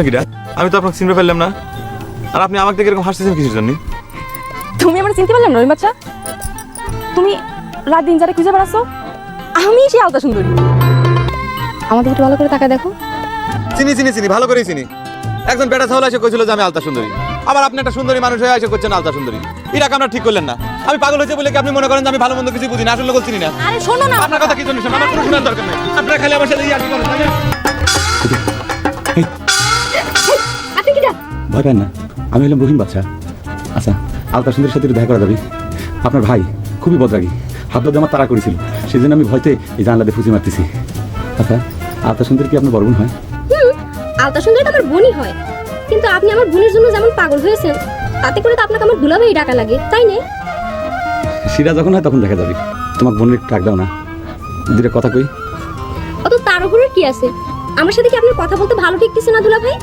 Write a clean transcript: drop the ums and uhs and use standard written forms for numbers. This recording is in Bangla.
আমি তো আপনাকে চিনতে পারলাম না, আর আপনি আমাকে দেখে এরকম হাসতেছেন কিসের জন্য? তুমি আমার চিনতে পারলাম না রহিম বাচ্চা? তুমি রাত দিন যারা খুঁজে বেড়াচ্ছ, আমি সেই আলতা সুন্দরী। আমাদের একটু ভালো করে তাকায় দেখো। চিনি চিনি চিনি, ভালো করেই চিনি। একজন বেটা ছাওলা এসে কইছিল যে আমি আলতা সুন্দরী, আবার আপনি একটা সুন্দরী মানুষ হয়ে এসে করছেন আলতা সুন্দরী। এটা আপনারা ঠিক করলেন না। আমি পাগল হয়েছে বলে কি আপনি মনে করেন যে আমি ভালো মন্দ কিছু বুঝি না? আসলে লোক চিনি না। আরে শোনো না, আপনার কথা কি জন্য শোনা? আমার কোনো শোনার দরকার নেই। আপনারা খালি আমার সাথে ইয়ার্কি করেন, তাই না? আপনি কি ভয় পান না, আমি হলাম রহিম বাচ্চা। আচ্ছা, আলতা সুন্দরের সাথে একটু দেখা করা যাবে? আপনার ভাই খুবই বদরাগী, হাত ধরে আমার তাড়া করেছিল, সেই জন্য আমি ভয়তে এই জানলা দিয়ে ফুচি মারতেছি। আচ্ছা, আলতা সুন্দর কি আপনার বড় বোন হয়? আলতা সুন্দরী তো আমার বোনই হয়, কিন্তু আপনি আমার বোনের জন্য যেমন পাগল হয়েছেন, তাতে করে তো আপনাকে আমার দুলাভাই ডাকা লাগে, তাই না? সেটা যখন হয় তখন দেখা যাবে। তোমার বোনের একটু ডাক দাও না, দুটো কথা কই। অত তাড়াহুড়োর কি আছে? আমার সাথে কি আপনার কথা বলতে ভালো ঠেকতেছে না দুলাভাই?